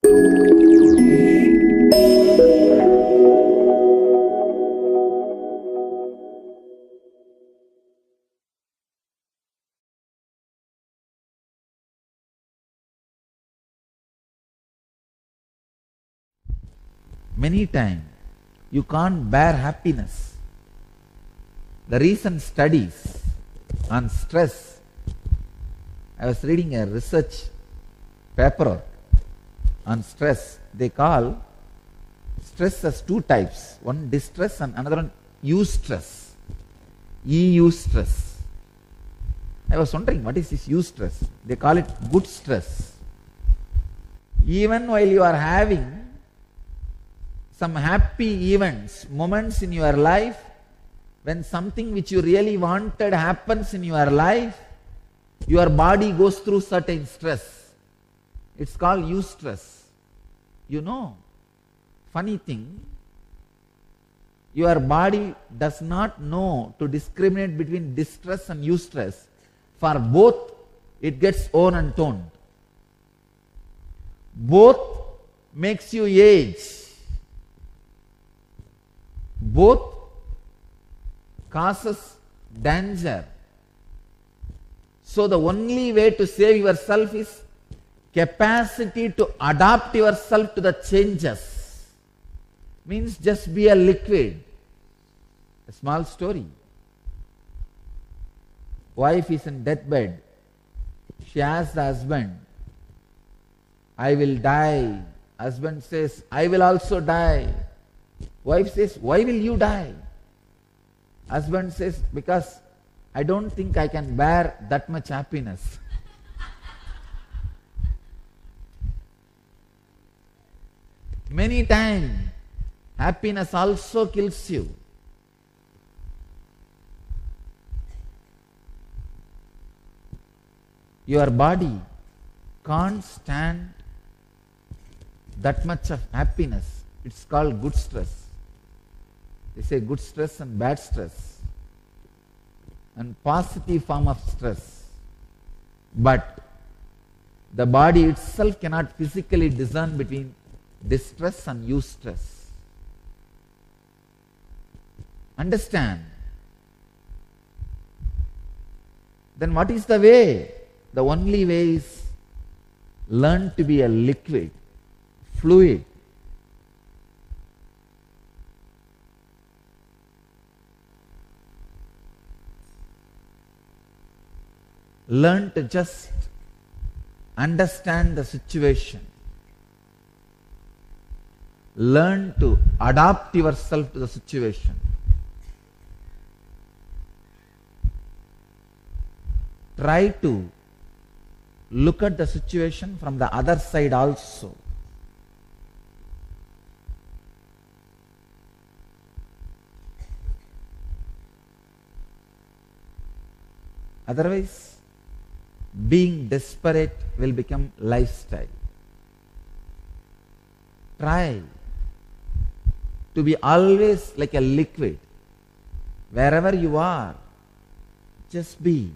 Many times you can't bear happiness. The recent studies on stress, I was reading a research paper on stress. They call stress as two types. One distress and another one eustress. Eustress. I was wondering, what is this eustress? They call it good stress. Even while you are having some happy events, moments in your life, when something which you really wanted happens in your life, your body goes through certain stress. It's called eustress. You know, funny thing, your body does not know to discriminate between distress and eustress. For both, it gets on and toned. Both makes you age. Both causes danger. So the only way to save yourself is capacity to adapt yourself to the changes. Means just be a liquid. A small story. Wife is in deathbed. She asks the husband, I will die. Husband says, I will also die. Wife says, why will you die? Husband says, because I don't think I can bear that much happiness. Many times, happiness also kills you. Your body can't stand that much of happiness. It's called good stress. They say good stress and bad stress and positive form of stress. But the body itself cannot physically discern between distress and eustress. Understand? Then what is the way? The only way is learn to be a liquid, fluid. Learn to just understand the situation. Learn to adapt yourself to the situation. Try to look at the situation from the other side also. Otherwise, being desperate will become lifestyle. Try to be always like a liquid. Wherever you are, just be.